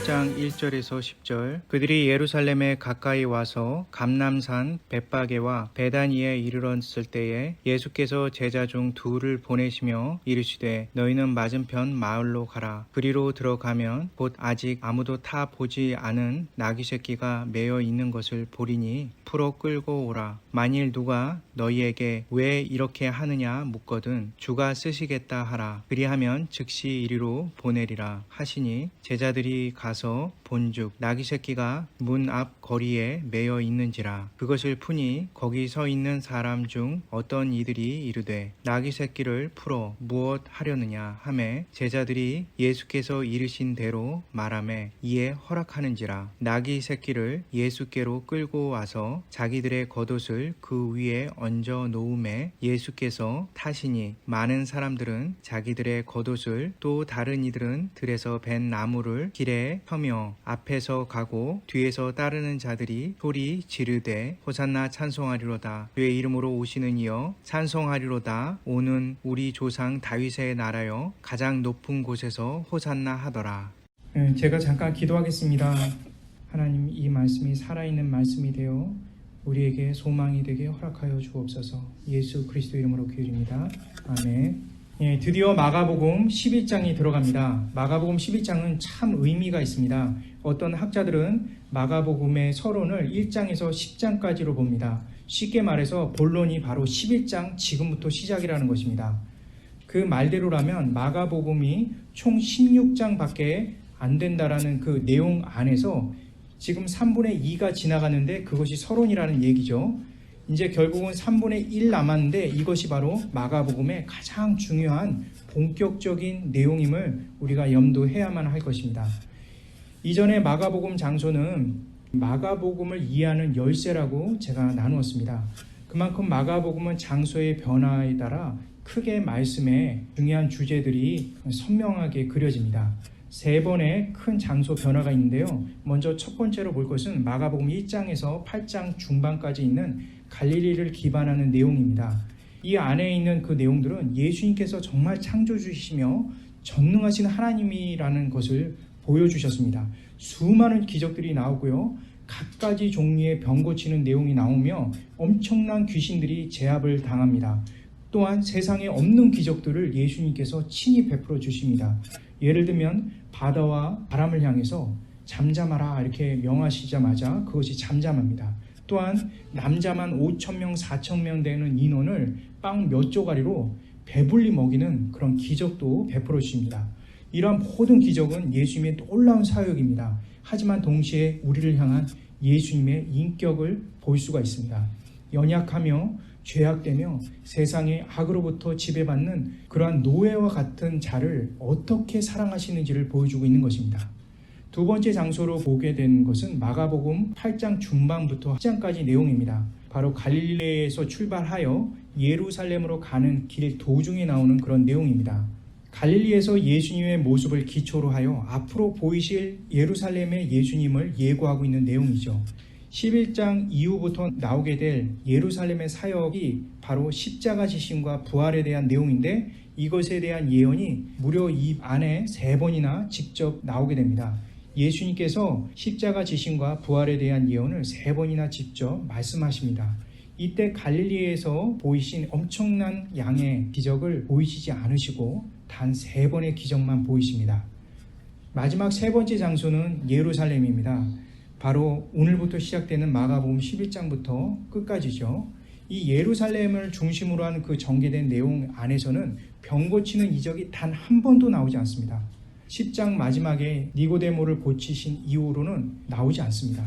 11장 1절에서 10절. 그들이 예루살렘에 가까이 와서 감람산 벳바게와 베다니에 이르렀을 때에 예수께서 제자 중 둘을 보내시며 이르시되 너희는 맞은편 마을로 가라. 그리로 들어가면 곧 아직 아무도 타 보지 않은 나귀 새끼가 매어 있는 것을 보리니 풀어 끌고 오라. 만일 누가 너희에게 왜 이렇게 하느냐 묻거든 주가 쓰시겠다 하라. 그리하면 즉시 이리로 보내리라 하시니 제자들이 가서 본즉 나귀 새끼가 문 앞 거리에 매어 있는지라. 그것을 푸니 거기 서 있는 사람 중 어떤 이들이 이르되 나귀 새끼를 풀어 무엇 하려느냐 하매 제자들이 예수께서 이르신 대로 말하매 이에 허락하는지라. 나귀 새끼를 예수께로 끌고 와서 자기들의 겉옷을 그 위에 얹어 놓음에 예수께서 타시니 많은 사람들은 자기들의 겉옷을 또 다른 이들은 들에서 벤 나무를 길에 펴며 앞에서 가고 뒤에서 따르는 자들이 소리 지르되 호산나 찬송하리로다. 주의 이름으로 오시는 이여 찬송하리로다. 오는 우리 조상 다윗의 나라여 가장 높은 곳에서 호산나 하더라. 제가 잠깐 기도하겠습니다. 하나님, 이 말씀이 살아있는 말씀이 되어 우리에게 소망이 되게 허락하여 주옵소서. 예수 그리스도 이름으로 기울입니다. 아멘. 드디어 마가복음 11장이 들어갑니다. 마가복음 11장은 참 의미가 있습니다. 어떤 학자들은 마가복음의 서론을 1장에서 10장까지로 봅니다. 쉽게 말해서 본론이 바로 11장 지금부터 시작이라는 것입니다. 그 말대로라면 마가복음이 총 16장밖에 안 된다라는 그 내용 안에서 지금 3분의 2가 지나가는데 그것이 서론이라는 얘기죠. 이제 결국은 3분의 1 남았는데 이것이 바로 마가복음의 가장 중요한 본격적인 내용임을 우리가 염두해야만 할 것입니다. 이전에 마가복음 장소는 마가복음을 이해하는 열쇠라고 제가 나누었습니다. 그만큼 마가복음은 장소의 변화에 따라 크게 말씀에 중요한 주제들이 선명하게 그려집니다. 3번의 큰 장소 변화가 있는데요. 먼저 첫 번째로 볼 것은 마가복음 1장에서 8장 중반까지 있는 갈릴리를 기반하는 내용입니다. 이 안에 있는 그 내용들은 예수님께서 정말 창조주이시며 전능하신 하나님이라는 것을 보여주셨습니다. 수많은 기적들이 나오고요. 갖가지 종류의 병 고치는 내용이 나오며 엄청난 귀신들이 제압을 당합니다. 또한 세상에 없는 기적들을 예수님께서 친히 베풀어 주십니다. 예를 들면 바다와 바람을 향해서 잠잠하라 이렇게 명하시자마자 그것이 잠잠합니다. 또한 남자만 5,000명, 4,000명 되는 인원을 빵 몇 조가리로 배불리 먹이는 그런 기적도 베풀어 주십니다. 이러한 모든 기적은 예수님의 놀라운 사역입니다. 하지만 동시에 우리를 향한 예수님의 인격을 볼 수가 있습니다. 연약하며 죄악되며 세상의 악으로부터 지배받는 그러한 노예와 같은 자를 어떻게 사랑하시는지를 보여주고 있는 것입니다. 두 번째 장소로 보게 된 것은 마가복음 8장 중반부터 10장까지 내용입니다. 바로 갈릴리에서 출발하여 예루살렘으로 가는 길 도중에 나오는 그런 내용입니다. 갈릴리에서 예수님의 모습을 기초로 하여 앞으로 보이실 예루살렘의 예수님을 예고하고 있는 내용이죠. 11장 이후부터 나오게 될 예루살렘의 사역이 바로 십자가 지심과 부활에 대한 내용인데 이것에 대한 예언이 무려 이 안에 3번이나 직접 나오게 됩니다. 예수님께서 십자가 지심과 부활에 대한 예언을 3번이나 직접 말씀하십니다. 이때 갈릴리에서 보이신 엄청난 양의 기적을 보이시지 않으시고 단 3번의 기적만 보이십니다. 마지막 3번째 장소는 예루살렘입니다. 바로 오늘부터 시작되는 마가복음 11장부터 끝까지죠. 이 예루살렘을 중심으로 하는 그 전개된 내용 안에서는 병 고치는 이적이 단 한 번도 나오지 않습니다. 10장 마지막에 니고데모를 고치신 이후로는 나오지 않습니다.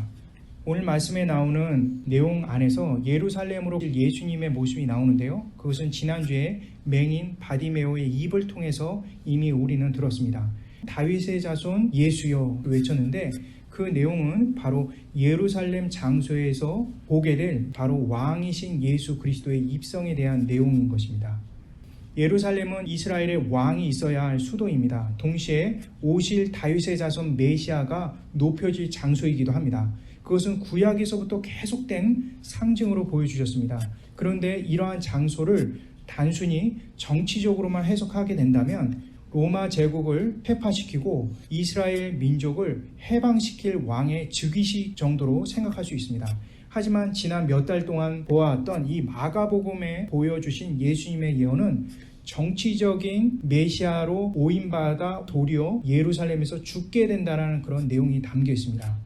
오늘 말씀에 나오는 내용 안에서 예루살렘으로 예수님의 모습이 나오는데요. 그것은 지난주에 맹인 바디메오의 입을 통해서 이미 우리는 들었습니다. 다윗의 자손 예수여 외쳤는데 그 내용은 바로 예루살렘 장소에서 보게 될 바로 왕이신 예수 그리스도의 입성에 대한 내용인 것입니다. 예루살렘은 이스라엘의 왕이 있어야 할 수도입니다. 동시에 오실 다윗의 자손 메시아가 높여질 장소이기도 합니다. 그것은 구약에서부터 계속된 상징으로 보여주셨습니다. 그런데 이러한 장소를 단순히 정치적으로만 해석하게 된다면 로마 제국을 폐파시키고 이스라엘 민족을 해방시킬 왕의 즉위식 정도로 생각할 수 있습니다. 하지만 지난 몇 달 동안 보아왔던 이 마가복음에 보여주신 예수님의 예언은 정치적인 메시아로 오인받아 도리어 예루살렘에서 죽게 된다는 그런 내용이 담겨 있습니다.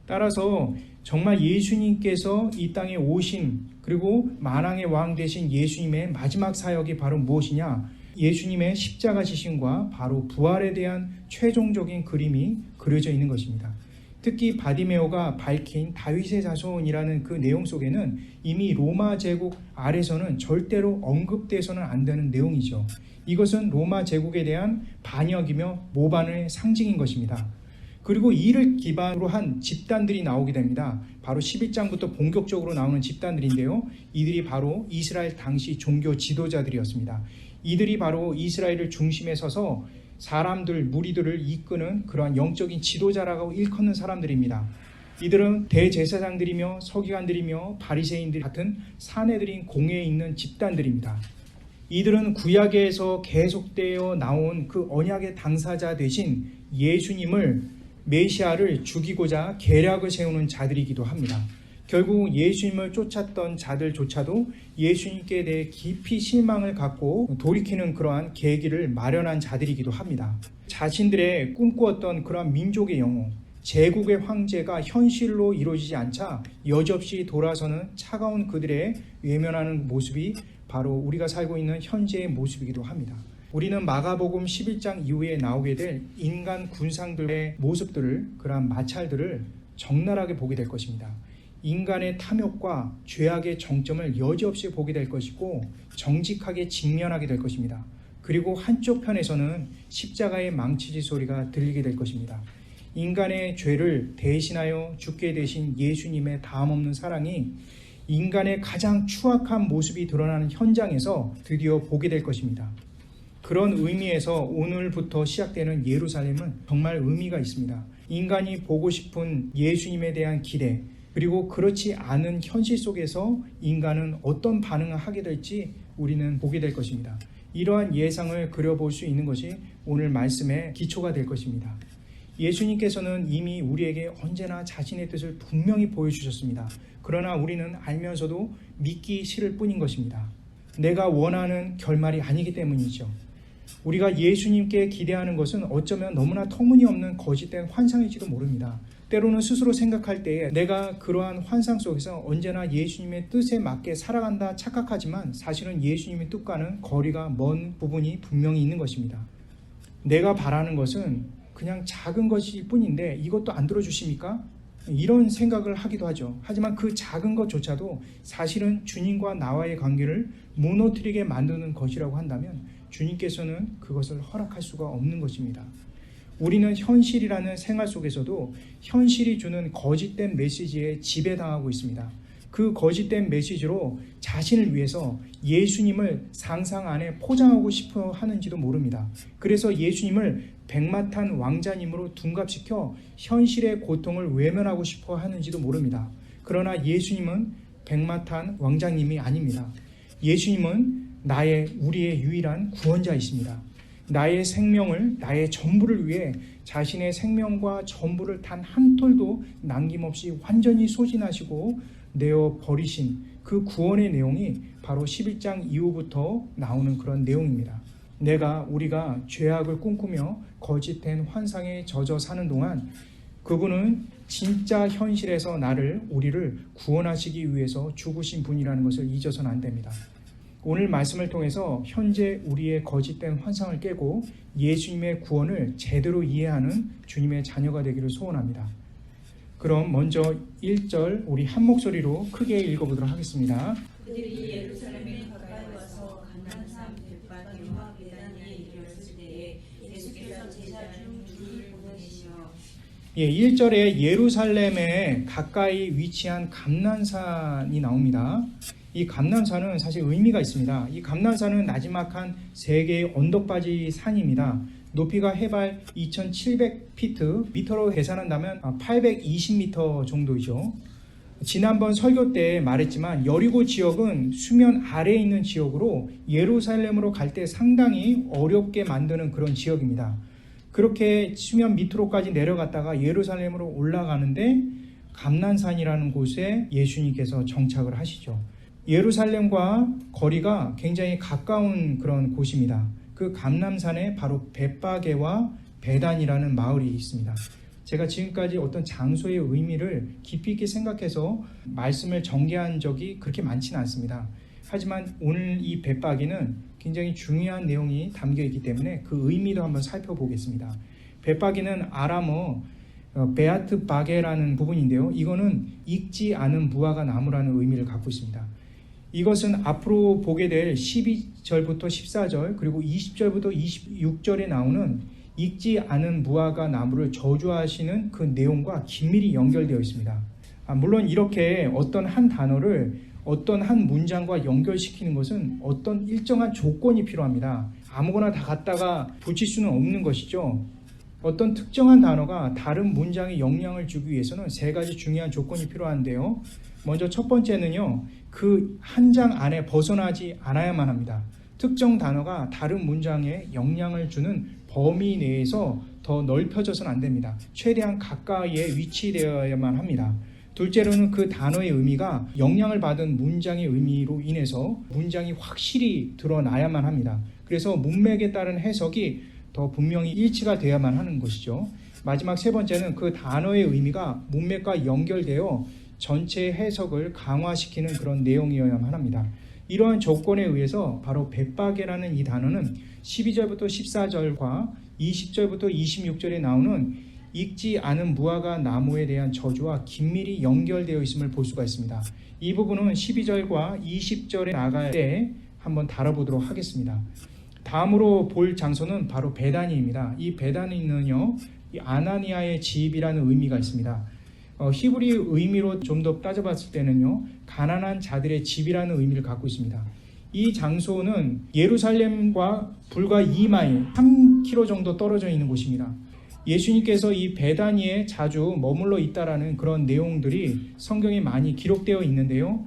따라서 정말 예수님께서 이 땅에 오신, 그리고 만왕의 왕 되신 예수님의 마지막 사역이 바로 무엇이냐? 예수님의 십자가 지심과 바로 부활에 대한 최종적인 그림이 그려져 있는 것입니다. 특히 바디메오가 밝힌 다윗의 자손이라는 그 내용 속에는 이미 로마 제국 아래서는 절대로 언급돼서는 안 되는 내용이죠. 이것은 로마 제국에 대한 반역이며 모반의 상징인 것입니다. 그리고 이를 기반으로 한 집단들이 나오게 됩니다. 바로 11장부터 본격적으로 나오는 집단들인데요. 이들이 바로 이스라엘 당시 종교 지도자들이었습니다. 이들이 바로 이스라엘을 중심에 서서 사람들, 무리들을 이끄는 그러한 영적인 지도자라고 일컫는 사람들입니다. 이들은 대제사장들이며 서기관들이며 바리새인들 같은 사내들인 공회에 있는 집단들입니다. 이들은 구약에서 계속되어 나온 그 언약의 당사자 되신 예수님을, 메시아를 죽이고자 계략을 세우는 자들이기도 합니다. 결국 예수님을 쫓았던 자들조차도 예수님께 대해 깊이 실망을 갖고 돌이키는 그러한 계기를 마련한 자들이기도 합니다. 자신들의 꿈꾸었던 그러한 민족의 영웅, 제국의 황제가 현실로 이루어지지 않자 여지없이 돌아서는 차가운 그들의 외면하는 모습이 바로 우리가 살고 있는 현재의 모습이기도 합니다. 우리는 마가복음 11장 이후에 나오게 될 인간 군상들의 모습들을, 그러한 마찰들을 적나라하게 보게 될 것입니다. 인간의 탐욕과 죄악의 정점을 여지없이 보게 될 것이고 정직하게 직면하게 될 것입니다. 그리고 한쪽 편에서는 십자가의 망치질 소리가 들리게 될 것입니다. 인간의 죄를 대신하여 죽게 되신 예수님의 다함없는 사랑이 인간의 가장 추악한 모습이 드러나는 현장에서 드디어 보게 될 것입니다. 그런 의미에서 오늘부터 시작되는 예루살렘은 정말 의미가 있습니다. 인간이 보고 싶은 예수님에 대한 기대, 그리고 그렇지 않은 현실 속에서 인간은 어떤 반응을 하게 될지 우리는 보게 될 것입니다. 이러한 예상을 그려볼 수 있는 것이 오늘 말씀의 기초가 될 것입니다. 예수님께서는 이미 우리에게 언제나 자신의 뜻을 분명히 보여주셨습니다. 그러나 우리는 알면서도 믿기 싫을 뿐인 것입니다. 내가 원하는 결말이 아니기 때문이죠. 우리가 예수님께 기대하는 것은 어쩌면 너무나 터무니없는 거짓된 환상일지도 모릅니다. 때로는 스스로 생각할 때에 내가 그러한 환상 속에서 언제나 예수님의 뜻에 맞게 살아간다 착각하지만 사실은 예수님의 뜻과는 거리가 먼 부분이 분명히 있는 것입니다. 내가 바라는 것은 그냥 작은 것일 뿐인데 이것도 안 들어주십니까? 이런 생각을 하기도 하죠. 하지만 그 작은 것조차도 사실은 주님과 나와의 관계를 무너뜨리게 만드는 것이라고 한다면 주님께서는 그것을 허락할 수가 없는 것입니다. 우리는 현실이라는 생활 속에서도 현실이 주는 거짓된 메시지에 지배당하고 있습니다. 그 거짓된 메시지로 자신을 위해서 예수님을 상상 안에 포장하고 싶어 하는지도 모릅니다. 그래서 예수님을 백마탄 왕자님으로 둔갑시켜 현실의 고통을 외면하고 싶어 하는지도 모릅니다. 그러나 예수님은 백마탄 왕자님이 아닙니다. 예수님은 우리의 유일한 구원자이십니다. 나의 생명을, 나의 전부를 위해 자신의 생명과 전부를 단 한 톨도 남김없이 완전히 소진하시고 내어 버리신 그 구원의 내용이 바로 11장 이후부터 나오는 그런 내용입니다. 우리가 죄악을 꿈꾸며 거짓된 환상에 젖어 사는 동안 그분은 진짜 현실에서 우리를 구원하시기 위해서 죽으신 분이라는 것을 잊어서는 안 됩니다. 오늘 말씀을 통해서 현재 우리의 거짓된 환상을 깨고 예수님의 구원을 제대로 이해하는 주님의 자녀가 되기를 소원합니다. 그럼 먼저 1절 우리 한 목소리로 크게 읽어보도록 하겠습니다. 그들이 예루살렘에 가까이 와서 감람산 벳바게와 베다니에 이르렀을 때에 예수께서 제자 중 둘을 보내시며 1절에 예루살렘에 가까이 위치한 감람산이 나옵니다. 이 감람산은 사실 의미가 있습니다. 이 감람산은 나지막한 세 개의 언덕바지 산입니다. 높이가 해발 2,700피트, 미터로 계산한다면 820m 정도이죠. 지난번 설교 때 말했지만 여리고 지역은 수면 아래에 있는 지역으로 예루살렘으로 갈 때 상당히 어렵게 만드는 그런 지역입니다. 그렇게 수면 밑으로까지 내려갔다가 예루살렘으로 올라가는데 감난산이라는 곳에 예수님께서 정착을 하시죠. 예루살렘과 거리가 굉장히 가까운 그런 곳입니다. 그 감난산에 바로 벳바게와 베단이라는 마을이 있습니다. 제가 지금까지 어떤 장소의 의미를 깊이 있게 생각해서 말씀을 전개한 적이 그렇게 많지는 않습니다. 하지만 오늘 이 벳바게는 굉장히 중요한 내용이 담겨 있기 때문에 그 의미도 한번 살펴보겠습니다. 벳바게는 아람어 베아트 바게라는 부분인데요. 이거는 익지 않은 무화과 나무라는 의미를 갖고 있습니다. 이것은 앞으로 보게 될 12절부터 14절 그리고 20절부터 26절에 나오는 익지 않은 무화과 나무를 저주하시는 그 내용과 긴밀히 연결되어 있습니다. 물론 이렇게 어떤 한 단어를 어떤 한 문장과 연결시키는 것은 어떤 일정한 조건이 필요합니다. 아무거나 다 갖다가 붙일 수는 없는 것이죠. 어떤 특정한 단어가 다른 문장에 영향을 주기 위해서는 세 가지 중요한 조건이 필요한데요. 먼저 첫 번째는요, 그 한 장 안에 벗어나지 않아야만 합니다. 특정 단어가 다른 문장에 영향을 주는 범위 내에서 더 넓혀져서는 안 됩니다. 최대한 가까이에 위치되어야만 합니다. 둘째로는 그 단어의 의미가 영향을 받은 문장의 의미로 인해서 문장이 확실히 드러나야만 합니다. 그래서 문맥에 따른 해석이 더 분명히 일치가 돼야만 하는 것이죠. 마지막 세 번째는 그 단어의 의미가 문맥과 연결되어 전체 해석을 강화시키는 그런 내용이어야만 합니다. 이러한 조건에 의해서 바로 벳바게라는 이 단어는 12절부터 14절과 20절부터 26절에 나오는 익지 않은 무화과 나무에 대한 저주와 긴밀히 연결되어 있음을 볼 수가 있습니다. 이 부분은 12절과 20절에 나갈 때 한번 다뤄보도록 하겠습니다. 다음으로 볼 장소는 바로 베다니입니다. 이 베다니는요, 이 아나니아의 집이라는 의미가 있습니다. 히브리 의미로 좀 더 따져봤을 때는요, 가난한 자들의 집이라는 의미를 갖고 있습니다. 이 장소는 예루살렘과 불과 2마일, 3km 정도 떨어져 있는 곳입니다. 예수님께서 이 베다니에 자주 머물러 있다라는 그런 내용들이 성경에 많이 기록되어 있는데요.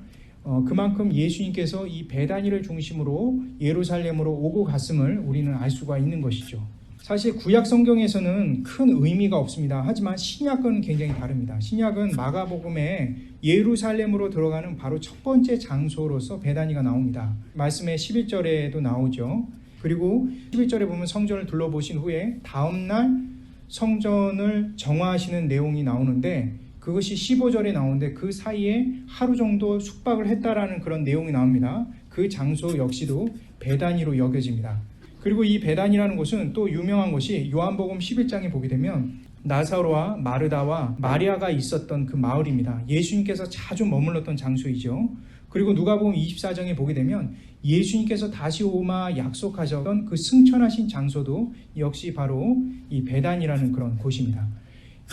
그만큼 예수님께서 이 베다니를 중심으로 예루살렘으로 오고 갔음을 우리는 알 수가 있는 것이죠. 사실 구약 성경에서는 큰 의미가 없습니다. 하지만 신약은 굉장히 다릅니다. 신약은 마가복음에 예루살렘으로 들어가는 바로 첫 번째 장소로서 베다니가 나옵니다. 말씀의 11절에도 나오죠. 그리고 11절에 보면 성전을 둘러보신 후에 다음날 성전을 정화하시는 내용이 나오는데 그것이 15절에 나오는데 그 사이에 하루 정도 숙박을 했다라는 그런 내용이 나옵니다. 그 장소 역시도 베다니로 여겨집니다. 그리고 이 베다니라는 곳은 또 유명한 곳이 요한복음 11장에 보게 되면 나사로와 마르다와 마리아가 있었던 그 마을입니다. 예수님께서 자주 머물렀던 장소이죠. 그리고 누가복음 24장에 보게 되면 예수님께서 다시 오마 약속하셨던 그 승천하신 장소도 역시 바로 이 베다니라는 그런 곳입니다.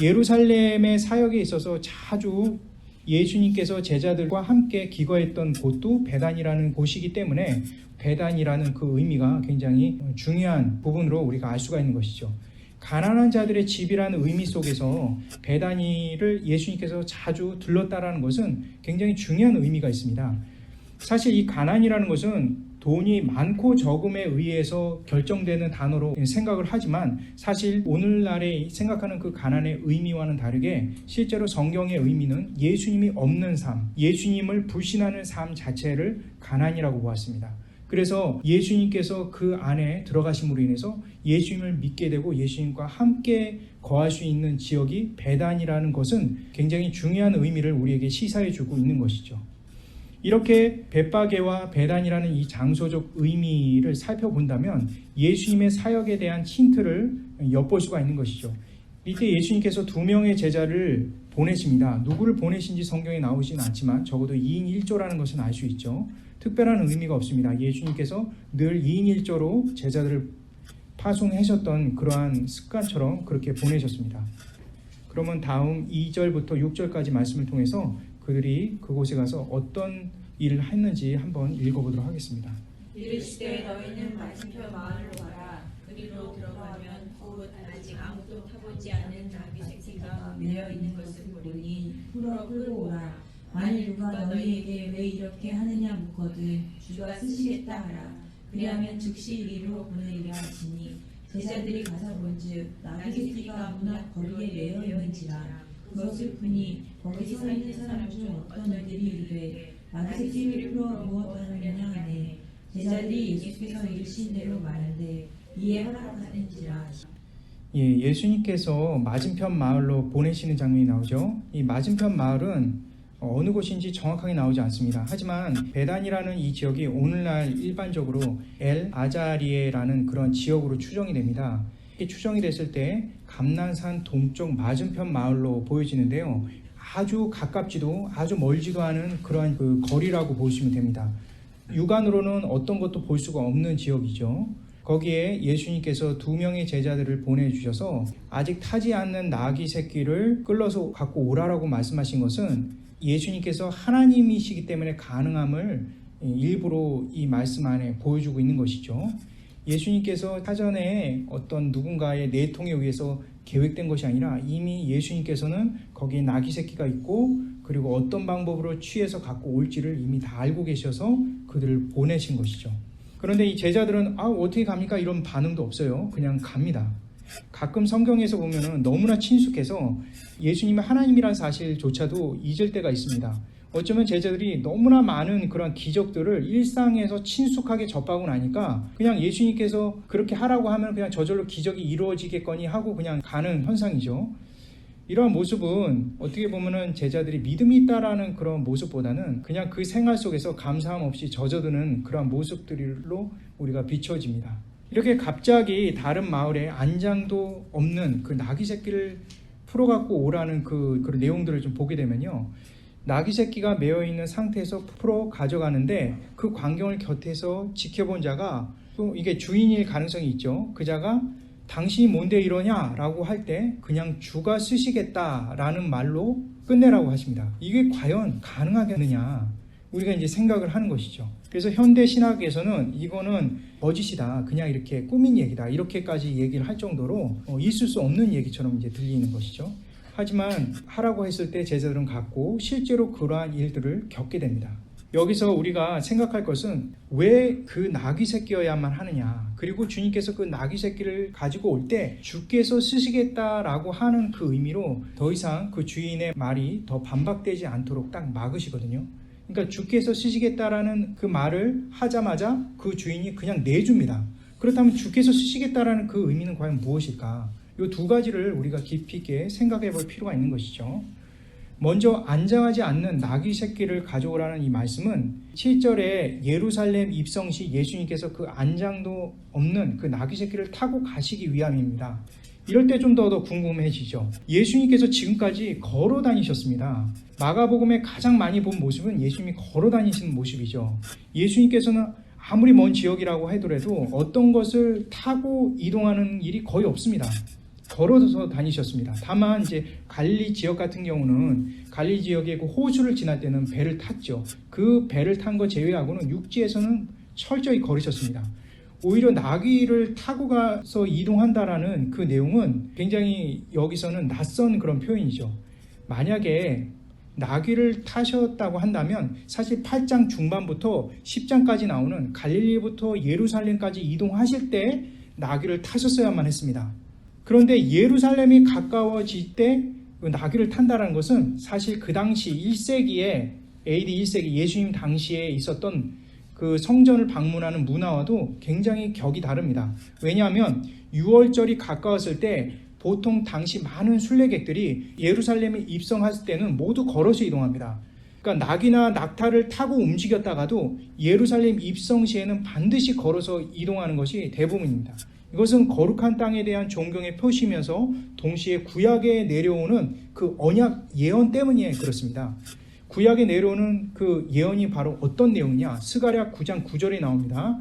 예루살렘의 사역에 있어서 자주 예수님께서 제자들과 함께 기거했던 곳도 베단이라는 곳이기 때문에 베단이라는 그 의미가 굉장히 중요한 부분으로 우리가 알 수가 있는 것이죠. 가난한 자들의 집이라는 의미 속에서 베다니를 예수님께서 자주 들렀다라는 것은 굉장히 중요한 의미가 있습니다. 사실 이 가난이라는 것은 돈이 많고 적음에 의해서 결정되는 단어로 생각을 하지만 사실 오늘날에 생각하는 그 가난의 의미와는 다르게 실제로 성경의 의미는 예수님이 없는 삶, 예수님을 불신하는 삶 자체를 가난이라고 보았습니다. 그래서 예수님께서 그 안에 들어가심으로 인해서 예수님을 믿게 되고 예수님과 함께 거할 수 있는 지역이 베단이라는 것은 굉장히 중요한 의미를 우리에게 시사해 주고 있는 것이죠. 이렇게 벳바게와 베단이라는 이 장소적 의미를 살펴본다면 예수님의 사역에 대한 힌트를 엿볼 수가 있는 것이죠. 이때 예수님께서 2명의 제자를 보내십니다. 누구를 보내신지 성경에 나오진 않지만 적어도 2인 1조라는 것은 알 수 있죠. 특별한 의미가 없습니다. 예수님께서 늘 2인 1조로 제자들을 파송하셨던 그러한 습관처럼 그렇게 보내셨습니다. 그러면 다음 2절부터 6절까지 말씀을 통해서 그들이 그곳에 가서 어떤 일을 했는지 한번 읽어보도록 하겠습니다. 이르시되 너희는 맞은편 마을로 가라. 그리로 들어가면 곧 아직 아무도 타보지 않은 나귀 새끼가 매여 있는 것을 보리니 풀어 끌고 오라. 만일 누가 너희에게 왜 이렇게 하느냐 묻거든 주가 쓰시겠다 하라. 그리하면 즉시 이리로 보내리라 하시니 제자들이 가서 본즉 나귀 새끼가 문 앞 거리에 매여 있는지라. 그것을 보니 거기 서 있는 사람 중 어떤 이들이 이르되 나귀 새끼를 풀어 무엇 하느냐 하네. 제자들이 예수께서 이르신 대로 말한대 이에 허락하는지라. 예, 예수님께서 맞은편 마을로 보내시는 장면이 나오죠. 이 맞은편 마을은 어느 곳인지 정확하게 나오지 않습니다. 하지만 베단이라는 이 지역이 오늘날 일반적으로 엘 아자리에라는 그런 지역으로 추정이 됩니다. 이렇게 추정이 됐을 때 감난산 동쪽 맞은편 마을로 보여지는데요. 아주 가깝지도 아주 멀지도 않은 그러한 그 거리라고 보시면 됩니다. 육안으로는 어떤 것도 볼 수가 없는 지역이죠. 거기에 예수님께서 2명의 제자들을 보내주셔서 아직 타지 않는 나귀 새끼를 끌어서 갖고 오라라고 말씀하신 것은 예수님께서 하나님이시기 때문에 가능함을 일부러 이 말씀 안에 보여주고 있는 것이죠. 예수님께서 사전에 어떤 누군가의 내통에 의해서 계획된 것이 아니라 이미 예수님께서는 거기에 나귀 새끼가 있고 그리고 어떤 방법으로 취해서 갖고 올지를 이미 다 알고 계셔서 그들을 보내신 것이죠. 그런데 이 제자들은 어떻게 갑니까? 이런 반응도 없어요. 그냥 갑니다. 가끔 성경에서 보면은 너무나 친숙해서 예수님이 하나님이라는 사실조차도 잊을 때가 있습니다. 어쩌면 제자들이 너무나 많은 그런 기적들을 일상에서 친숙하게 접하고 나니까 그냥 예수님께서 그렇게 하라고 하면 그냥 저절로 기적이 이루어지겠거니 하고 그냥 가는 현상이죠. 이러한 모습은 어떻게 보면은 제자들이 믿음이 있다라는 그런 모습보다는 그냥 그 생활 속에서 감사함 없이 젖어드는 그런 모습들로 우리가 비춰집니다. 이렇게 갑자기 다른 마을에 안장도 없는 그 나귀 새끼를 풀어갖고 오라는 그 내용들을 좀 보게 되면요. 나귀 새끼가 매여 있는 상태에서 풀어 가져가는데 그 광경을 곁에서 지켜본 자가 또 이게 주인일 가능성이 있죠. 그 자가 당신이 뭔데 이러냐 라고 할 때 그냥 주가 쓰시겠다라는 말로 끝내라고 하십니다. 이게 과연 가능하겠느냐 우리가 이제 생각을 하는 것이죠. 그래서 현대 신학에서는 이거는 거짓이다, 그냥 이렇게 꾸민 얘기다, 이렇게까지 얘기를 할 정도로 있을 수 없는 얘기처럼 이제 들리는 것이죠. 하지만 하라고 했을 때 제자들은 갔고 실제로 그러한 일들을 겪게 됩니다. 여기서 우리가 생각할 것은 왜 그 나귀 새끼여야만 하느냐, 그리고 주님께서 그 나귀 새끼를 가지고 올 때 주께서 쓰시겠다라고 하는 그 의미로 더 이상 그 주인의 말이 더 반박되지 않도록 딱 막으시거든요. 그러니까 주께서 쓰시겠다라는 그 말을 하자마자 그 주인이 그냥 내줍니다. 그렇다면 주께서 쓰시겠다라는 그 의미는 과연 무엇일까? 이 두 가지를 우리가 깊이 있게 생각해 볼 필요가 있는 것이죠. 먼저 안장하지 않는 나귀 새끼를 가져오라는 이 말씀은 7절에 예루살렘 입성 시 예수님께서 그 안장도 없는 그 나귀 새끼를 타고 가시기 위함입니다. 이럴 때 좀 더 궁금해지죠. 예수님께서 지금까지 걸어 다니셨습니다. 마가복음에 가장 많이 본 모습은 예수님이 걸어 다니시는 모습이죠. 예수님께서는 아무리 먼 지역이라고 하더라도 어떤 것을 타고 이동하는 일이 거의 없습니다. 걸어서 다니셨습니다. 다만 이제 갈릴리 지역 같은 경우는 갈릴리 지역의 그 호수를 지날 때는 배를 탔죠. 그 배를 탄 거 제외하고는 육지에서는 철저히 걸으셨습니다. 오히려 나귀를 타고 가서 이동한다라는 그 내용은 굉장히 여기서는 낯선 그런 표현이죠. 만약에 나귀를 타셨다고 한다면 사실 8장 중반부터 10장까지 나오는 갈릴리부터 예루살렘까지 이동하실 때 나귀를 타셨어야만 했습니다. 그런데 예루살렘이 가까워질 때 나귀를 탄다는 것은 사실 그 당시 1세기에 AD 1세기 예수님 당시에 있었던 그 성전을 방문하는 문화와도 굉장히 격이 다릅니다. 왜냐하면 6월절이 가까웠을 때 보통 당시 많은 순례객들이 예루살렘에 입성했을 때는 모두 걸어서 이동합니다. 그러니까 낙이나 낙타를 타고 움직였다가도 예루살렘 입성 시에는 반드시 걸어서 이동하는 것이 대부분입니다. 이것은 거룩한 땅에 대한 존경의 표시면서 동시에 구약에 내려오는 그 언약 예언 때문에 그렇습니다. 구약에 내려오는 그 예언이 바로 어떤 내용이냐? 스가랴 9장 9절에 나옵니다.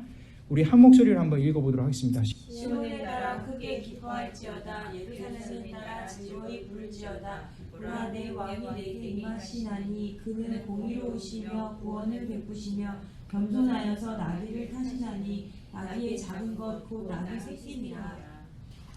우리 한 목소리를 한번 읽어보도록 하겠습니다. 시온에 따라 크게 기뻐할지어다. 예루살렘에 따라 즐거이 부를지어다. 보라 내 왕이 내게 임하시나니 그는 공의로우시며 구원을 베푸시며 겸손하여서 나귀를 타시나니 나귀의 작은 것 곧 나귀 새끼니라.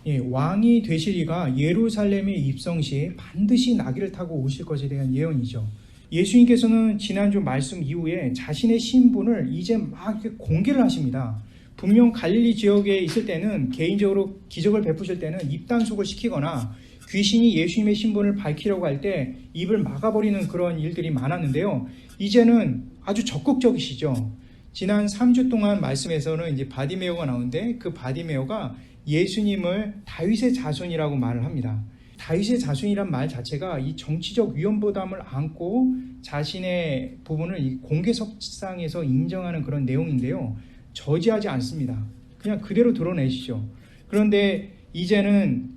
예, 왕이 되실 이가 예루살렘에 입성 시에 반드시 나귀를 타고 오실 것에 대한 예언이죠. 예수님께서는 지난주 말씀 이후에 자신의 신분을 이제 막 이렇게 공개를 하십니다. 분명 갈릴리 지역에 있을 때는 개인적으로 기적을 베푸실 때는 입단속을 시키거나 귀신이 예수님의 신분을 밝히려고 할 때 입을 막아버리는 그런 일들이 많았는데요. 이제는 아주 적극적이시죠. 지난 3주 동안 말씀에서는 이제 바디메오가 나오는데 그 바디메오가 예수님을 다윗의 자손이라고 말을 합니다. 다윗의 자손이란 말 자체가 이 정치적 위험부담을 안고 자신의 부분을 이 공개석상에서 인정하는 그런 내용인데요. 저지하지 않습니다. 그냥 그대로 드러내시죠. 그런데 이제는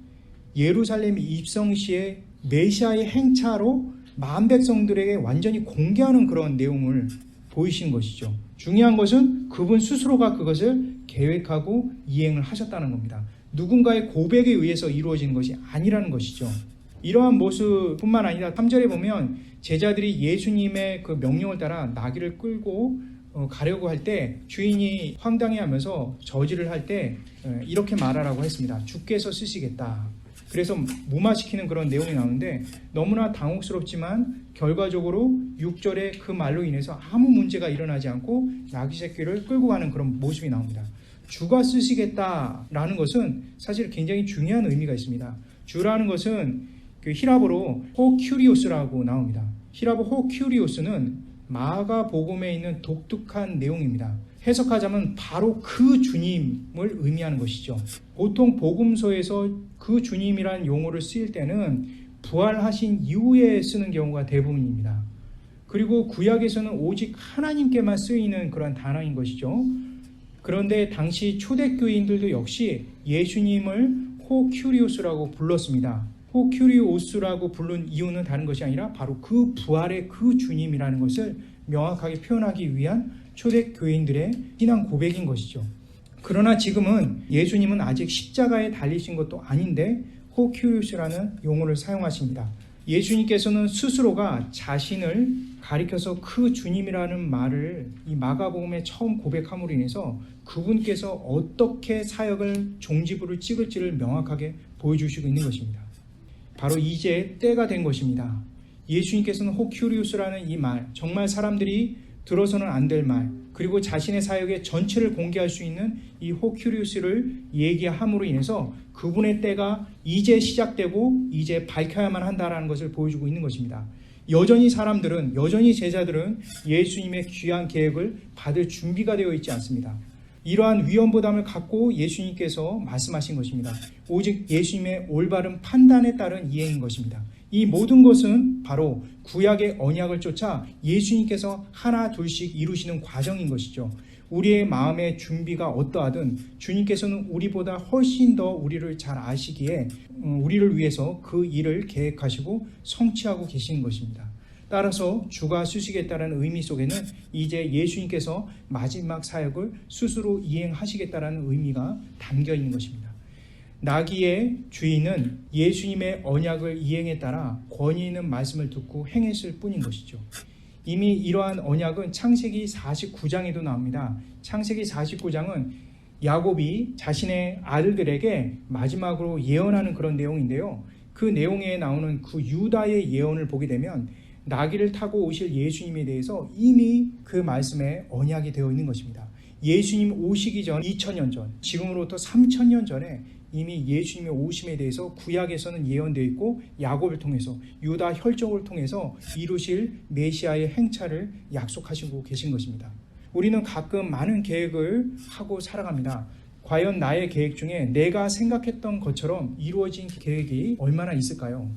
예루살렘 입성 시에 메시아의 행차로 만 백성들에게 완전히 공개하는 그런 내용을 보이신 것이죠. 중요한 것은 그분 스스로가 그것을 계획하고 이행을 하셨다는 겁니다. 누군가의 고백에 의해서 이루어지는 것이 아니라는 것이죠. 이러한 모습뿐만 아니라 3절에 보면 제자들이 예수님의 그 명령을 따라 나귀를 끌고 가려고 할 때 주인이 황당해하면서 저지를 할 때 이렇게 말하라고 했습니다. 주께서 쓰시겠다. 그래서 무마시키는 그런 내용이 나오는데 너무나 당혹스럽지만 결과적으로 6절에 그 말로 인해서 아무 문제가 일어나지 않고 나귀 새끼를 끌고 가는 그런 모습이 나옵니다. 주가 쓰시겠다라는 것은 사실 굉장히 중요한 의미가 있습니다. 주라는 것은 그 히라보로 호큐리오스라고 나옵니다. 히라보 호큐리오스는 마가복음에 있는 독특한 내용입니다. 해석하자면 바로 그 주님을 의미하는 것이죠. 보통 복음서에서 그 주님이라는 용어를 쓰일 때는 부활하신 이후에 쓰는 경우가 대부분입니다. 그리고 구약에서는 오직 하나님께만 쓰이는 그런 단어인 것이죠. 그런데 당시 초대교인들도 역시 예수님을 호큐리오스라고 불렀습니다. 호큐리오스라고 부른 이유는 다른 것이 아니라 바로 그 부활의 그 주님이라는 것을 명확하게 표현하기 위한 초대교인들의 신앙 고백인 것이죠. 그러나 지금은 예수님은 아직 십자가에 달리신 것도 아닌데 호큐리오스라는 용어를 사용하십니다. 예수님께서는 스스로가 자신을 가리켜서 그 주님이라는 말을 이 마가복음에 처음 고백함으로 인해서 그분께서 어떻게 사역을 종지부를 찍을지를 명확하게 보여주시고 있는 것입니다. 바로 이제 때가 된 것입니다. 예수님께서는 호큐리우스라는 이 말, 정말 사람들이 들어서는 안 될 말, 그리고 자신의 사역의 전체를 공개할 수 있는 이 호큐리우스를 얘기함으로 인해서 그분의 때가 이제 시작되고 이제 밝혀야만 한다는 것을 보여주고 있는 것입니다. 여전히 사람들은, 여전히 제자들은 예수님의 귀한 계획을 받을 준비가 되어 있지 않습니다. 이러한 위험부담을 갖고 예수님께서 말씀하신 것입니다. 오직 예수님의 올바른 판단에 따른 이행인 것입니다. 이 모든 것은 바로 구약의 언약을 쫓아 예수님께서 하나 둘씩 이루시는 과정인 것이죠. 우리의 마음의 준비가 어떠하든 주님께서는 우리보다 훨씬 더 우리를 잘 아시기에 우리를 위해서 그 일을 계획하시고 성취하고 계시는 것입니다. 따라서 주가 쓰시겠다는 의미 속에는 이제 예수님께서 마지막 사역을 스스로 이행하시겠다는 의미가 담겨 있는 것입니다. 나귀의 주인은 예수님의 언약을 이행에 따라 권위 있는 말씀을 듣고 행했을 뿐인 것이죠. 이미 이러한 언약은 창세기 49장에도 나옵니다. 창세기 49장은 야곱이 자신의 아들들에게 마지막으로 예언하는 그런 내용인데요. 그 내용에 나오는 그 유다의 예언을 보게 되면 나귀를 타고 오실 예수님에 대해서 이미 그 말씀에 언약이 되어 있는 것입니다. 예수님 오시기 전 2000년 전, 지금으로부터 3000년 전에 이미 예수님의 오심에 대해서 구약에서는 예언되어 있고 야곱을 통해서 유다 혈족을 통해서 이루실 메시아의 행차를 약속하시고 계신 것입니다. 우리는 가끔 많은 계획을 하고 살아갑니다. 과연 나의 계획 중에 내가 생각했던 것처럼 이루어진 계획이 얼마나 있을까요?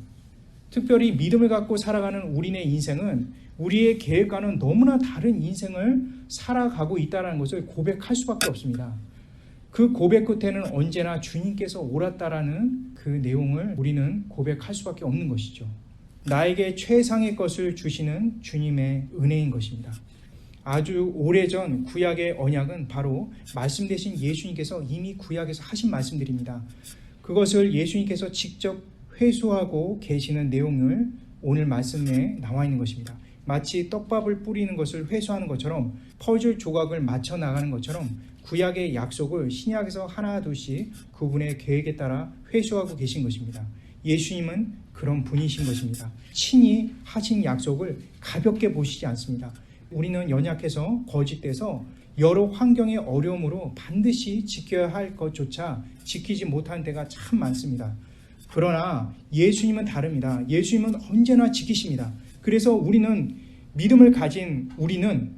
특별히 믿음을 갖고 살아가는 우리의 인생은 우리의 계획과는 너무나 다른 인생을 살아가고 있다는 것을 고백할 수밖에 없습니다. 그 고백 끝에는 언제나 주님께서 옳았다라는 그 내용을 우리는 고백할 수밖에 없는 것이죠. 나에게 최상의 것을 주시는 주님의 은혜인 것입니다. 아주 오래전 구약의 언약은 바로 말씀 대신 예수님께서 이미 구약에서 하신 말씀들입니다. 그것을 예수님께서 직접 회수하고 계시는 내용을 오늘 말씀에 나와 있는 것입니다. 마치 떡밥을 뿌리는 것을 회수하는 것처럼 퍼즐 조각을 맞춰 나가는 것처럼 구약의 약속을 신약에서 하나 둘씩 그분의 계획에 따라 회수하고 계신 것입니다. 예수님은 그 그런 분이신 것입니다. 친히 하신 약속을 가볍게 보시지 않습니다. 우리는 연약해서 거짓돼서 여러 환경의 어려움으로 반드시 지켜야 할 것조차 지키지 못한 때가 참 많습니다. 그러나 예수님은 다릅니다. 예수님은 언제나 지키십니다. 그래서 우리는 믿음을 가진 우리는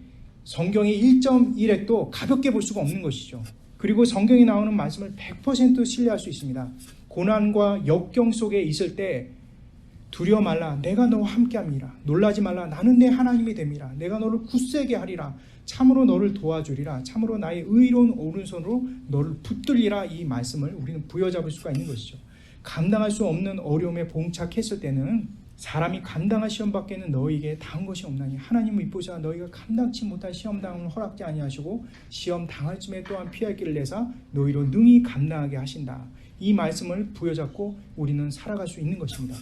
성경의 1.1핵도 가볍게 볼 수가 없는 것이죠. 그리고 성경에 나오는 말씀을 100% 신뢰할 수 있습니다. 고난과 역경 속에 있을 때 두려워 말라, 내가 너와 함께함이라. 놀라지 말라, 나는 내 하나님이 됨이라. 내가 너를 굳세게 하리라. 참으로 너를 도와주리라. 참으로 나의 의로운 오른손으로 너를 붙들리라. 이 말씀을 우리는 부여잡을 수가 있는 것이죠. 감당할 수 없는 어려움에 봉착했을 때는 사람이 감당할 시험 밖에는 너희에게 당한 것이 없나니 하나님은 이보사 너희가 감당치 못할 시험 당함을 허락지 아니하시고 시험 당할 쯤에 또한 피할 길을 내사 너희로 능히 감당하게 하신다. 이 말씀을 부여잡고 우리는 살아갈 수 있는 것입니다.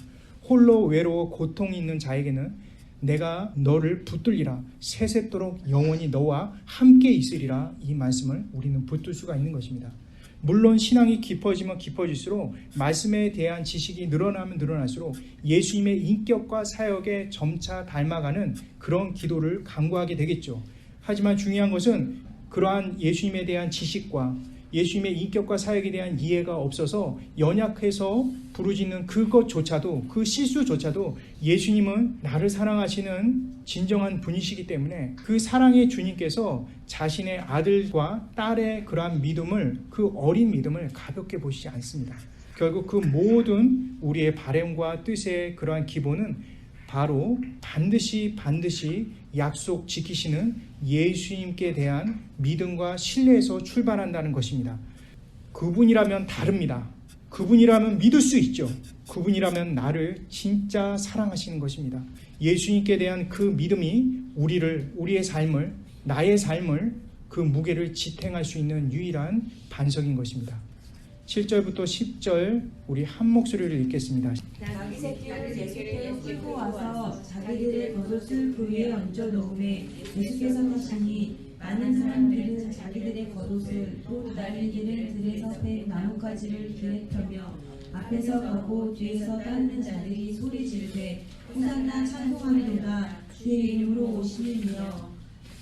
홀로 외로워 고통이 있는 자에게는 내가 너를 붙들리라. 세세토록 영원히 너와 함께 있으리라. 이 말씀을 우리는 붙들 수가 있는 것입니다. 물론 신앙이 깊어지면 깊어질수록 말씀에 대한 지식이 늘어나면 늘어날수록 예수님의 인격과 사역에 점차 닮아가는 그런 기도를 강구하게 되겠죠. 하지만 중요한 것은 그러한 예수님에 대한 지식과 예수님의 인격과 사역에 대한 이해가 없어서 연약해서 부르짖는 그것조차도, 그 실수조차도 예수님은 나를 사랑하시는 진정한 분이시기 때문에 그 사랑의 주님께서 자신의 아들과 딸의 그러한 믿음을, 그 어린 믿음을 가볍게 보시지 않습니다. 결국 그 모든 우리의 바람과 뜻의 그러한 기본은 바로 반드시 약속 지키시는 예수님께 대한 믿음과 신뢰에서 출발한다는 것입니다. 그분이라면 다릅니다. 그분이라면 믿을 수 있죠. 그분이라면 나를 진짜 사랑하시는 것입니다. 예수님께 대한 그 믿음이 우리의 삶을, 나의 삶을, 그 무게를 지탱할 수 있는 유일한 반석인 것입니다. 7절부터 10절 우리 한 목소리를 읽겠습니다. 나귀 새끼를 예수께로 끌고 와서 자기들의 겉옷을 그 위에 얹어 놓음에 예수께서 하시니 많은 사람들은 자기들의 겉옷을 또 날리기를 들에서 뺀 나뭇가지를 길에 펴며 앞에서 가고 뒤에서 따르는 자들이 소리 지르되 호산나 찬송하리로다 주의 이름으로 오시느니여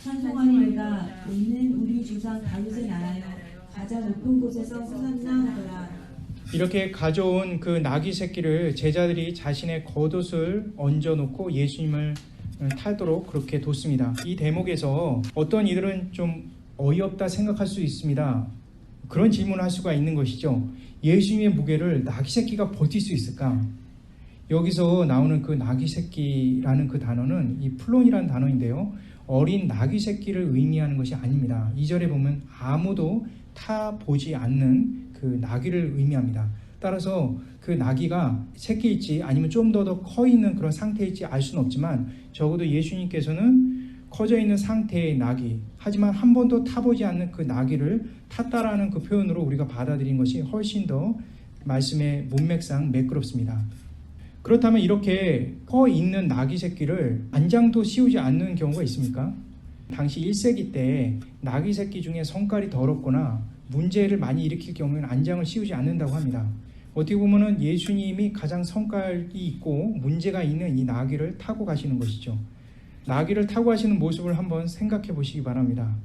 찬송하리로다 이는 우리 조상 다윗의 나라여 가장 높은 곳에서 호산나 하더라. 이렇게 가져온 그 나귀 새끼를 제자들이 자신의 겉옷을 얹어놓고 예수님을 타도록 그렇게 뒀습니다. 이 대목에서 어떤 이들은 좀 어이없다 생각할 수 있습니다. 그런 질문을 할 수가 있는 것이죠. 예수님의 무게를 나귀 새끼가 버틸 수 있을까? 여기서 나오는 그 나귀 새끼라는 그 단어는 이 플론이라는 단어인데요. 어린 나귀 새끼를 의미하는 것이 아닙니다. 2절에 보면 아무도 타보지 않는 그 나귀를 의미합니다. 따라서 그 나귀가 새끼일지 아니면 좀 더 커 있는 그런 상태일지 알 수는 없지만 적어도 예수님께서는 커져 있는 상태의 나귀, 하지만 한 번도 타보지 않는 그 나귀를 탔다라는 그 표현으로 우리가 받아들인 것이 훨씬 더 말씀의 문맥상 매끄럽습니다. 그렇다면 이렇게 커 있는 나귀 새끼를 안장도 씌우지 않는 경우가 있습니까? 당시 1세기 때 나귀 새끼 중에 성깔이 더럽거나 문제를 많이 일으킬 경우에는 안장을 씌우지 않는다고 합니다. 어떻게 보면 예수님이 가장 성깔이 있고 문제가 있는 이 나귀를 타고 가시는 것이죠. 나귀를 타고 가시는 모습을 한번 생각해 보시기 바랍니다.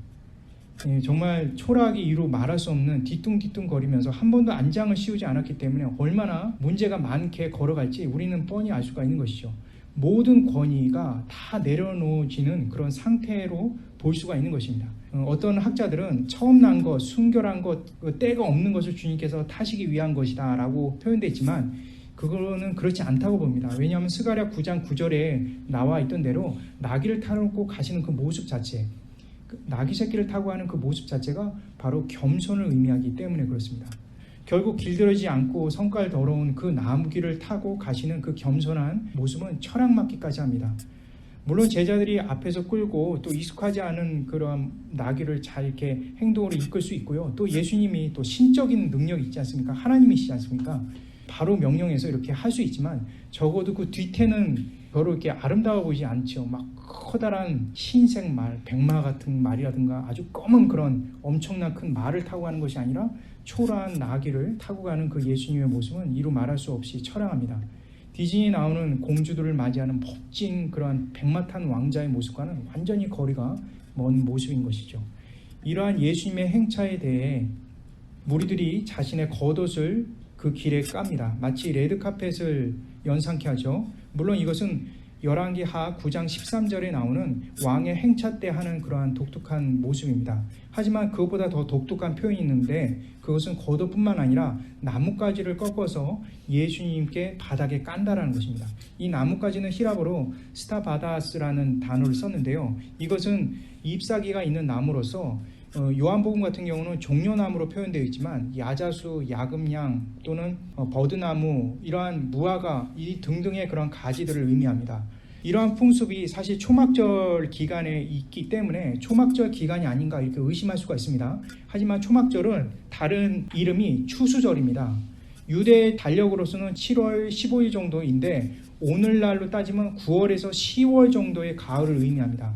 정말 초라하게 이루 말할 수 없는 뒤뚱뒤뚱 거리면서 한 번도 안장을 씌우지 않았기 때문에 얼마나 문제가 많게 걸어갈지 우리는 뻔히 알 수가 있는 것이죠. 모든 권위가 다 내려놓아지는 그런 상태로 볼 수가 있는 것입니다. 어떤 학자들은 처음 난 것, 순결한 것, 때가 없는 것을 주님께서 타시기 위한 것이다 라고 표현되어 있지만 그거는 그렇지 않다고 봅니다. 왜냐하면 스가랴 9장 9절에 나와 있던 대로 나귀를 타고 가시는 그 모습 자체, 나귀 새끼를 타고 하는 그 모습 자체가 바로 겸손을 의미하기 때문에 그렇습니다. 결국 길들여지지 않고 성깔 더러운 그 나귀를 타고 가시는 그 겸손한 모습은 철학 맞기까지 합니다. 물론 제자들이 앞에서 끌고 또 익숙하지 않은 그런 나귀를 잘 이렇게 행동으로 이끌 수 있고요. 또 예수님이 또 신적인 능력이 있지 않습니까? 하나님이시지 않습니까? 바로 명령해서 이렇게 할 수 있지만 적어도 그 뒤태는 별로 이렇게 아름다워 보이지 않죠. 막 커다란 흰색 말, 백마 같은 말이라든가 아주 검은 그런 엄청난 큰 말을 타고 가는 것이 아니라 초라한 나귀를 타고 가는 그 예수님의 모습은 이루 말할 수 없이 처량합니다. 디즈니에 나오는 공주들을 맞이하는 멋진 그러한 백마탄 왕자의 모습과는 완전히 거리가 먼 모습인 것이죠. 이러한 예수님의 행차에 대해 무리들이 자신의 겉옷을 그 길에 깝니다. 마치 레드카펫을 연상케 하죠. 물론 이것은 열왕기하 9장 13절에 나오는 왕의 행차 때 하는 그러한 독특한 모습입니다. 하지만 그것보다 더 독특한 표현이 있는데 그것은 겉옷뿐만 아니라 나뭇가지를 꺾어서 예수님께 바닥에 깐다라는 것입니다. 이 나뭇가지는 히라보로 스타바다스라는 단어를 썼는데요. 이것은 잎사귀가 있는 나무로서 요한복음 같은 경우는 종려나무로 표현되어 있지만 야자수, 야금양 또는 버드나무 이러한 무화과 이 등등의 그런 가지들을 의미합니다. 이러한 풍습이 사실 초막절 기간에 있기 때문에 초막절 기간이 아닌가 이렇게 의심할 수가 있습니다. 하지만 초막절은 다른 이름이 추수절입니다. 유대 달력으로서는 7월 15일 정도인데 오늘날로 따지면 9월에서 10월 정도의 가을을 의미합니다.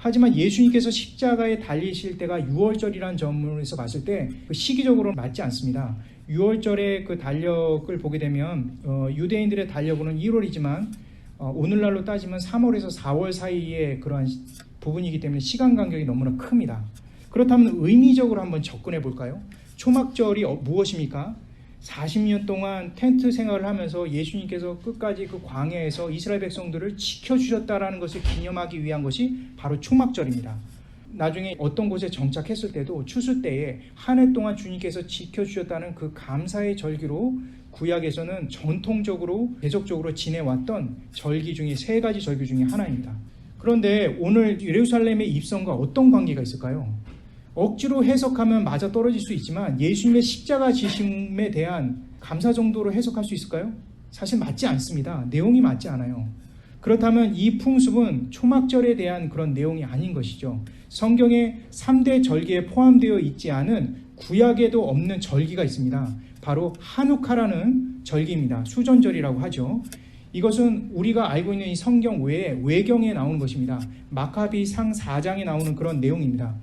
하지만 예수님께서 십자가에 달리실 때가 6월절이라는 점에서 봤을 때 그 시기적으로 맞지 않습니다. 6월절의 그 달력을 보게 되면 유대인들의 달력으로는 1월이지만 오늘날로 따지면 3월에서 4월 사이의 그러한 부분이기 때문에 시간 간격이 너무나 큽니다. 그렇다면 의미적으로 한번 접근해 볼까요? 초막절이 무엇입니까? 40년 동안 텐트 생활을 하면서 예수님께서 끝까지 그 광야에서 이스라엘 백성들을 지켜주셨다라는 것을 기념하기 위한 것이 바로 초막절입니다. 나중에 어떤 곳에 정착했을 때도 추수 때에 한 해 동안 주님께서 지켜주셨다는 그 감사의 절기로 구약에서는 전통적으로 계속적으로 지내왔던 절기 중에 3가지 절기 중에 하나입니다. 그런데 오늘 예루살렘의 입성과 어떤 관계가 있을까요? 억지로 해석하면 맞아 떨어질 수 있지만 예수님의 십자가 지심에 대한 감사 정도로 해석할 수 있을까요? 사실 맞지 않습니다. 내용이 맞지 않아요. 그렇다면 이 풍습은 초막절에 대한 그런 내용이 아닌 것이죠. 성경의 3대 절기에 포함되어 있지 않은 구약에도 없는 절기가 있습니다. 바로 하누카라는 절기입니다. 수전절이라고 하죠. 이것은 우리가 알고 있는 이 성경 외에 외경에 나오는 것입니다. 마카비상 4장에 나오는 그런 내용입니다.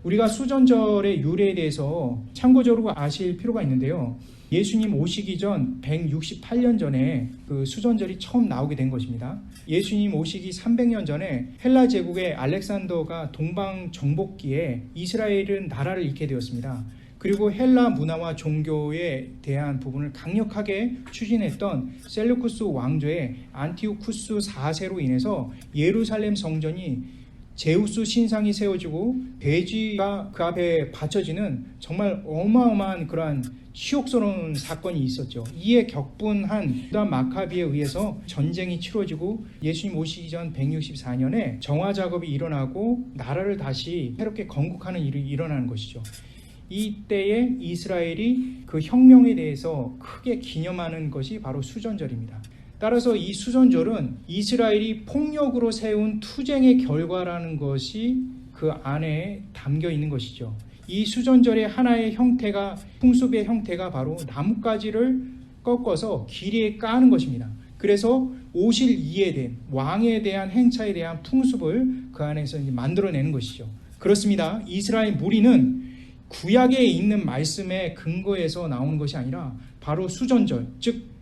우리가 수전절의 유래에 대해서 참고적으로 아실 필요가 있는데요. 예수님 오시기 전 168년 전에 그 수전절이 처음 나오게 된 것입니다. 예수님 오시기 300년 전에 헬라 제국의 알렉산더가 동방 정복기에 이스라엘은 나라를 잃게 되었습니다. 그리고 헬라 문화와 종교에 대한 부분을 강력하게 추진했던 셀루쿠스 왕조의 안티오쿠스 4세로 인해서 예루살렘 성전이 제우스 신상이 세워지고 돼지가 그 앞에 바쳐지는 정말 어마어마한 그러한 치욕스러운 사건이 있었죠. 이에 격분한 유다 마카비에 의해서 전쟁이 치러지고 예수님 오시기 전 164년에 정화 작업이 일어나고 나라를 다시 새롭게 건국하는 일이 일어나는 것이죠. 이때에 이스라엘이 그 혁명에 대해서 크게 기념하는 것이 바로 수전절입니다. 따라서 이 수전절은 이스라엘이 폭력으로 세운 투쟁의 결과라는 것이 그 안에 담겨 있는 것이죠. 이 수전절의 하나의 형태가 풍습의 형태가 바로 나뭇가지를 꺾어서 길이에 까는 것입니다. 그래서 오실 이에 대한 왕에 대한 행차에 대한 풍습을 그 안에서 만들어내는 것이죠. 그렇습니다. 이스라엘 무리는 구약에 있는 말씀의 근거에서 나오는 것이 아니라 바로 수전절, 즉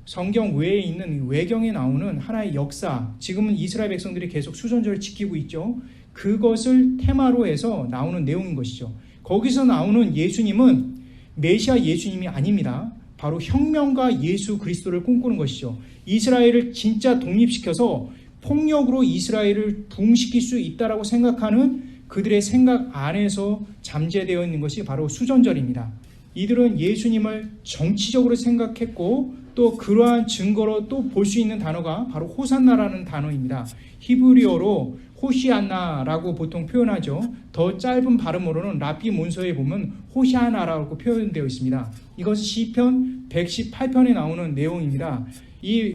성경 외에 있는 외경에 나오는 하나의 역사, 지금은 이스라엘 백성들이 계속 수전절을 지키고 있죠. 그것을 테마로 해서 나오는 내용인 것이죠. 거기서 나오는 예수님은 메시아 예수님이 아닙니다. 바로 혁명가 예수 그리스도를 꿈꾸는 것이죠. 이스라엘을 진짜 독립시켜서 폭력으로 이스라엘을 부흥시킬 수 있다라고 생각하는 그들의 생각 안에서 잠재되어 있는 것이 바로 수전절입니다. 이들은 예수님을 정치적으로 생각했고 또 그러한 증거로 또 볼 수 있는 단어가 바로 호산나라는 단어입니다. 히브리어로 호시안나라고 보통 표현하죠. 더 짧은 발음으로는 라피 문서에 보면 호시아나라고 표현되어 있습니다. 이것은 시편 118편에 나오는 내용입니다. 이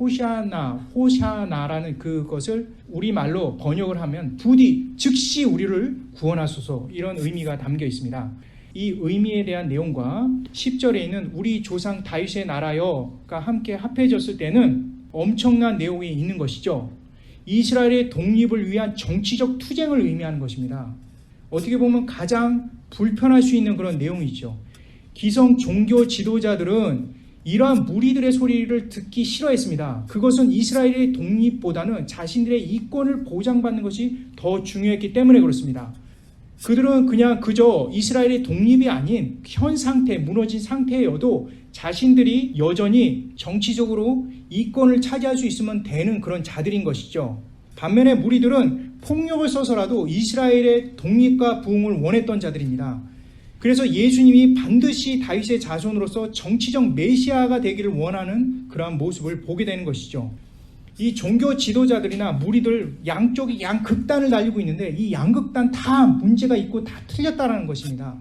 호시아나라는 그것을 우리말로 번역을 하면 부디 즉시 우리를 구원하소서, 이런 의미가 담겨 있습니다. 이 의미에 대한 내용과 10절에 있는 우리 조상 다윗의 나라여가 함께 합해졌을 때는 엄청난 내용이 있는 것이죠. 이스라엘의 독립을 위한 정치적 투쟁을 의미하는 것입니다. 어떻게 보면 가장 불편할 수 있는 그런 내용이죠. 기성 종교 지도자들은 이러한 무리들의 소리를 듣기 싫어했습니다. 그것은 이스라엘의 독립보다는 자신들의 이권을 보장받는 것이 더 중요했기 때문에 그렇습니다. 그들은 그냥 그저 이스라엘의 독립이 아닌 현 상태, 무너진 상태여도 자신들이 여전히 정치적으로 이권을 차지할 수 있으면 되는 그런 자들인 것이죠. 반면에 무리들은 폭력을 써서라도 이스라엘의 독립과 부흥을 원했던 자들입니다. 그래서 예수님이 반드시 다윗의 자손으로서 정치적 메시아가 되기를 원하는 그러한 모습을 보게 되는 것이죠. 이 종교 지도자들이나 무리들 양쪽이 양극단을 달리고 있는데 이 양극단 다 문제가 있고 다 틀렸다라는 것입니다.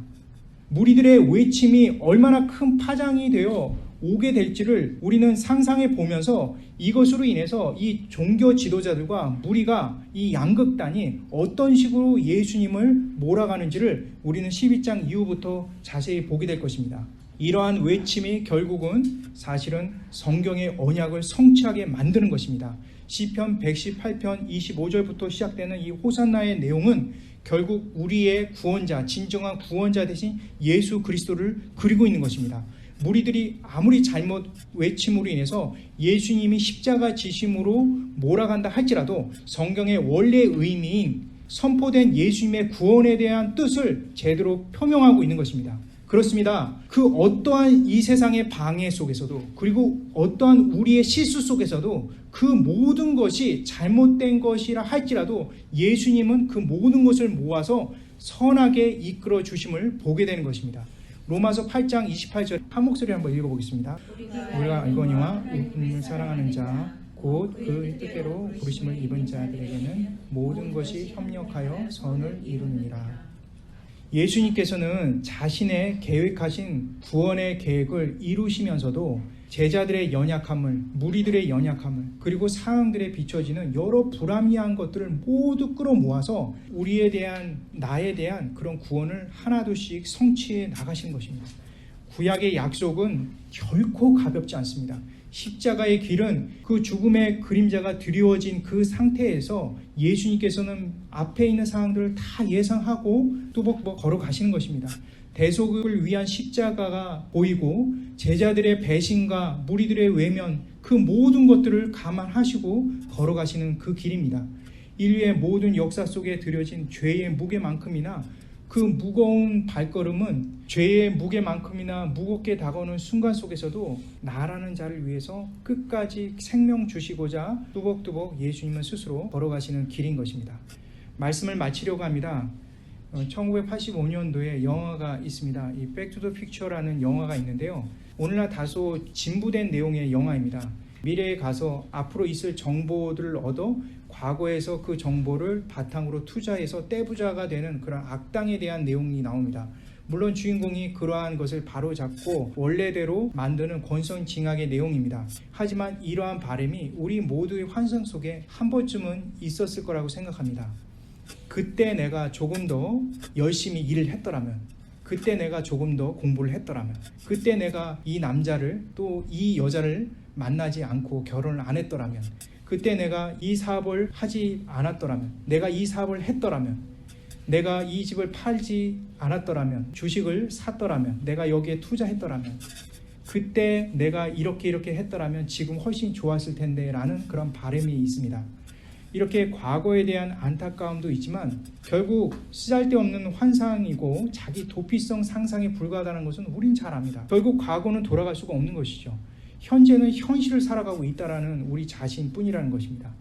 무리들의 외침이 얼마나 큰 파장이 되어 오게 될지를 우리는 상상해 보면서 이것으로 인해서 이 종교 지도자들과 무리가 이 양극단이 어떤 식으로 예수님을 몰아가는지를 우리는 12장 이후부터 자세히 보게 될 것입니다. 이러한 외침이 결국은 사실은 성경의 언약을 성취하게 만드는 것입니다. 시편 118편 25절부터 시작되는 이 호산나의 내용은 결국 우리의 구원자, 진정한 구원자 대신 예수 그리스도를 그리고 있는 것입니다. 무리들이 아무리 잘못 외침으로 인해서 예수님이 십자가 지심으로 몰아간다 할지라도 성경의 원래 의미인 선포된 예수님의 구원에 대한 뜻을 제대로 표명하고 있는 것입니다. 그렇습니다. 그 어떠한 이 세상의 방해 속에서도 그리고 어떠한 우리의 실수 속에서도 그 모든 것이 잘못된 것이라 할지라도 예수님은 그 모든 것을 모아서 선하게 이끌어 주심을 보게 되는 것입니다. 로마서 8장 28절 한 목소리 한번 읽어보겠습니다. 우리가 알거니와 이분을 사랑하는 자 곧 그 뜻대로 부르심을 입은 자들에게는 모든 것이 협력하여 선을 이루느니라. 예수님께서는 자신의 계획하신 구원의 계획을 이루시면서도 제자들의 연약함을, 무리들의 연약함을, 그리고 상황들에 비춰지는 여러 불합리한 것들을 모두 끌어모아서 우리에 대한, 나에 대한 그런 구원을 하나둘씩 성취해 나가신 것입니다. 구약의 약속은 결코 가볍지 않습니다. 십자가의 길은 그 죽음의 그림자가 드리워진 그 상태에서 예수님께서는 앞에 있는 상황들을 다 예상하고 뚜벅뚜벅 걸어가시는 것입니다. 대속을 위한 십자가가 보이고 제자들의 배신과 무리들의 외면, 그 모든 것들을 감안하시고 걸어가시는 그 길입니다. 인류의 모든 역사 속에 들여진 죄의 무게만큼이나 그 무거운 발걸음은 죄의 무게만큼이나 무겁게 다가오는 순간 속에서도 나라는 자를 위해서 끝까지 생명 주시고자 뚜벅뚜벅 예수님은 스스로 걸어가시는 길인 것입니다. 말씀을 마치려고 합니다. 1985년도에 영화가 있습니다. 이 백투더 픽처라는 영화가 있는데요. 오늘날 다소 진부된 내용의 영화입니다. 미래에 가서 앞으로 있을 정보들을 얻어 과거에서 그 정보를 바탕으로 투자해서 떼부자가 되는 그런 악당에 대한 내용이 나옵니다. 물론 주인공이 그러한 것을 바로잡고 원래대로 만드는 권선징악의 내용입니다. 하지만 이러한 바람이 우리 모두의 환상 속에 한 번쯤은 있었을 거라고 생각합니다. 그때 내가 조금 더 열심히 일을 했더라면, 그때 내가 조금 더 공부를 했더라면, 그때 내가 이 남자를 또 이 여자를 만나지 않고 결혼을 안 했더라면, 그때 내가 이 사업을 하지 않았더라면, 내가 이 사업을 했더라면, 내가 이 집을 팔지 않았더라면, 주식을 샀더라면, 내가 여기에 투자했더라면, 그때 내가 이렇게 했더라면 지금 훨씬 좋았을 텐데 라는 그런 바람이 있습니다. 이렇게 과거에 대한 안타까움도 있지만 결국 쓰잘데없는 환상이고 자기 도피성 상상에 불과하다는 것은 우린 잘 압니다. 결국 과거는 돌아갈 수가 없는 것이죠. 현재는 현실을 살아가고 있다는 우리 자신뿐이라는 것입니다.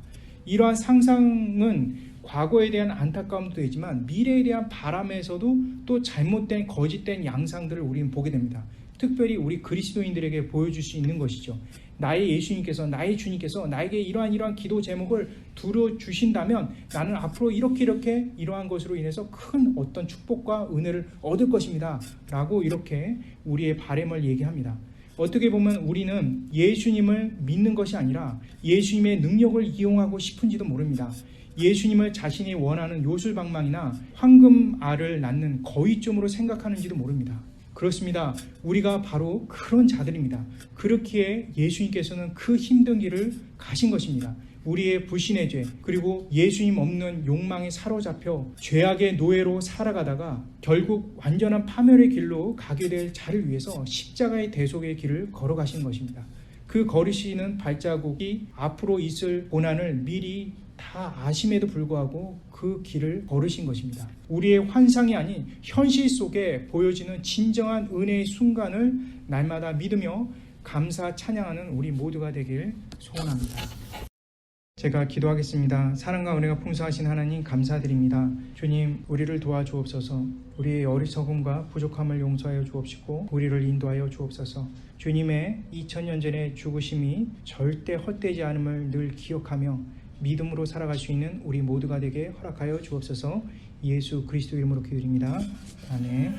이러한 상상은 과거에 대한 안타까움도 있지만 미래에 대한 바람에서도 또 잘못된 거짓된 양상들을 우리는 보게 됩니다. 특별히 우리 그리스도인들에게 보여줄 수 있는 것이죠. 나의 예수님께서, 나의 주님께서 나에게 이러한 기도 제목을 두려 주신다면 나는 앞으로 이렇게 이러한 것으로 인해서 큰 어떤 축복과 은혜를 얻을 것입니다 라고 이렇게 우리의 바람을 얘기합니다. 어떻게 보면 우리는 예수님을 믿는 것이 아니라 예수님의 능력을 이용하고 싶은지도 모릅니다. 예수님을 자신이 원하는 요술방망이나 황금알을 낳는 거위쯤으로 생각하는지도 모릅니다. 그렇습니다. 우리가 바로 그런 자들입니다. 그렇기에 예수님께서는 그 힘든 길을 가신 것입니다. 우리의 불신의 죄, 그리고 예수님 없는 욕망에 사로잡혀 죄악의 노예로 살아가다가 결국 완전한 파멸의 길로 가게 될 자를 위해서 십자가의 대속의 길을 걸어가신 것입니다. 그 걸으시는 발자국이 앞으로 있을 고난을 미리 다 아심에도 불구하고 그 길을 걸으신 것입니다. 우리의 환상이 아닌 현실 속에 보여지는 진정한 은혜의 순간을 날마다 믿으며 감사 찬양하는 우리 모두가 되길 소원합니다. 제가 기도하겠습니다. 사랑과 은혜가 풍성하신 하나님 감사드립니다. 주님, 우리를 도와주옵소서. 우리의 어리석음과 부족함을 용서하여 주옵시고 우리를 인도하여 주옵소서. 주님의 2000년 전의 죽으심이 절대 헛되지 않음을 늘 기억하며 믿음으로 살아갈 수 있는 우리 모두가 되게 허락하여 주옵소서. 예수 그리스도 이름으로 기도드립니다. 아멘.